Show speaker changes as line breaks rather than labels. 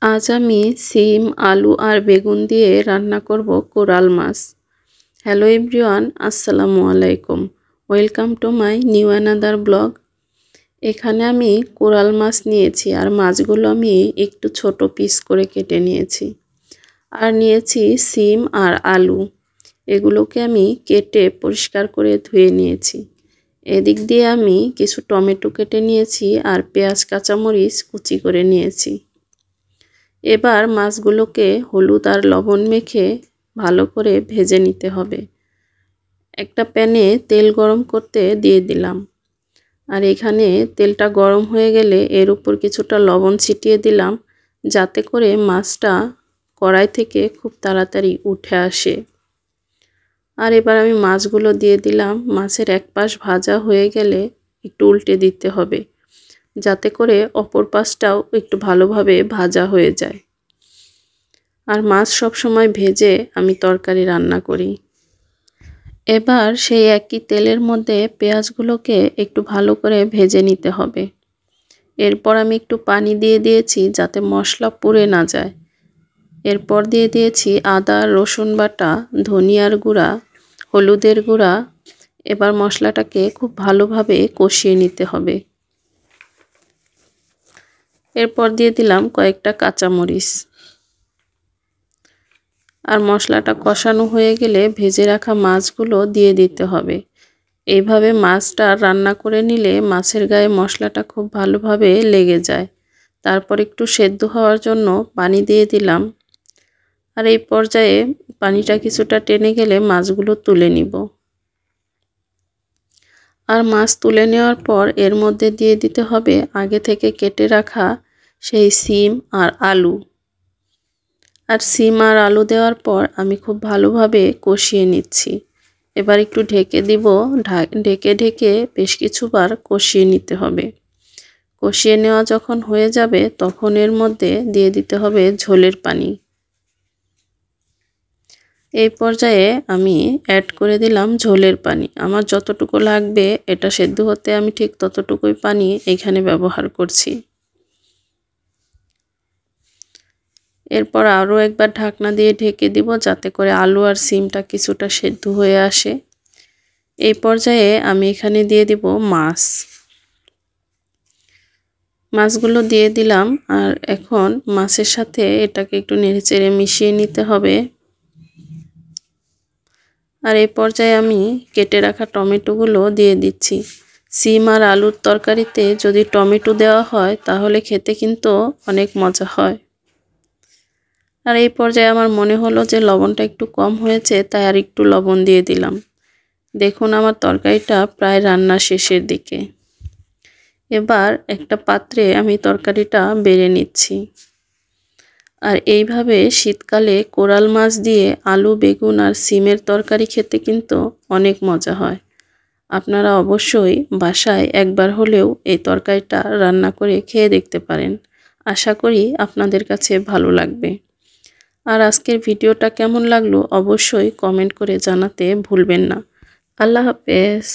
আজ আমি সিম, আলু আর বেগুন দিয়ে রান্না করব কোরাল মাছ। হ্যালো এভরিওয়ান, আসসালামু আলাইকুম। Welcome to my new another blog. এখানে আমি কোরাল মাছ নিয়েছি আর মাছগুলো আমি একটু ছোট পিস করে কেটে নিয়েছি। আর নিয়েছি সিম আর আলু। এগুলোকে আমি কেটে পরিষ্কার করে ধুয়ে নিয়েছি। এদিক দিয়ে আমি কিছু টমেটো কেটে নিয়েছি আর পেঁয়াজ কাঁচামরিচ কুচি করে নিয়েছি। এবার মাছগুলোকে হলুদ আর লবণ মেখে ভালো করে ভেজে নিতে হবে। একটা প্যানে তেল গরম করতে দিয়ে দিলাম। আর এখানে তেলটা গরম হয়ে গেলে এর উপর কিছুটা লবণ ছিটিয়ে দিলাম, যাতে করে মাছটা কড়াই থেকে খুব তাড়াতাড়ি উঠে আসে। আর এবার আমি মাছগুলো দিয়ে দিলাম। মাছের এক পাশ ভাজা হয়ে গেলে একটু উল্টে দিতে হবে, যাতে করে অপর পাশটাও একটু ভালোভাবে ভাজা হয়ে যায়। আর মাছ সব সময় ভেজে আমি তরকারি রান্না করি। এবার সেই একই তেলের মধ্যে পেঁয়াজগুলোকে একটু ভালো করে ভেজে নিতে হবে। এরপর আমি একটু পানি দিয়ে দিয়েছি যাতে মশলা পুড়ে না যায়। এরপর দিয়ে দিয়েছি আদা রসুন বাটা, ধনিয়ার গুঁড়া, হলুদের গুঁড়া। এবার মশলাটাকে খুব ভালোভাবে কষিয়ে নিতে হবে। এরপর দিয়ে দিলাম কয়েকটা কাঁচামরিচ। আর মশলাটা কষানো হয়ে গেলে ভেজে রাখা মাছগুলো দিয়ে দিতে হবে। এইভাবে মাছটা রান্না করে নিলে মাছের গায়ে মশলাটা খুব ভালোভাবে লেগে যায়। তারপর একটু সেদ্ধ হওয়ার জন্য পানি দিয়ে দিলাম। আর এই পর্যায়ে পানিটা কিছুটা টেনে গেলে মাছগুলো তুলে নিব। আর মাছ তুলে নেওয়ার পর এর মধ্যে দিয়ে দিতে হবে আগে থেকে কেটে রাখা সেই সিম আর আলু। আর সিম আর আলু দেওয়ার পর আমি খুব ভালোভাবে কষিয়ে নিচ্ছি। এবার একটু ঢেকে দিব। ঢেকে ঢেকে বেশ কিছুবার কষিয়ে নিতে হবে। কষিয়ে নেওয়া যখন হয়ে যাবে তখন এর মধ্যে দিয়ে দিতে হবে ঝোলের পানি। এই পর্যায়ে আমি অ্যাড করে দিলাম ঝোলের পানি। আমার যতটুকু লাগবে এটা সেদ্ধ হতে আমি ঠিক ততটুকুই পানি এখানে ব্যবহার করছি। এরপর আরও একবার ঢাকনা দিয়ে ঢেকে দিব, যাতে করে আলু আর সিমটা কিছুটা সেদ্ধ হয়ে আসে। এই পর্যায়ে আমি এখানে দিয়ে দিব মাছ। মাছগুলো দিয়ে দিলাম। আর এখন মাছের সাথে এটাকে একটু নেড়েচেড়ে মিশিয়ে নিতে হবে। আর এই পর্যায়ে আমি কেটে রাখা টমেটোগুলো দিয়ে দিচ্ছি। সিম আর আলুর তরকারিতে যদি টমেটো দেওয়া হয় তাহলে খেতে কিন্তু অনেক মজা হয়। আর এই পর্যায়ে আমার মনে হলো যে লবণটা একটু কম হয়েছে, তাই আর একটু লবণ দিয়ে দিলাম। দেখুন আমার তরকারিটা প্রায় রান্না শেষের দিকে। এবার একটা পাত্রে আমি তরকারিটা বেড়ে নিচ্ছি। আর এইভাবে শীতকালে কোরাল মাছ দিয়ে আলু, বেগুন আর সিমের তরকারি খেতে কিন্তু অনেক মজা হয়। আপনারা অবশ্যই বাসায় একবার হলেও এই তরকারিটা রান্না করে খেয়ে দেখতে পারেন। আশা করি আপনাদের কাছে ভালো লাগবে। আর আজকের ভিডিওটা কেমন লাগলো অবশ্যই কমেন্ট করে জানাতে ভুলবেন না। আল্লাহ হাফেজ।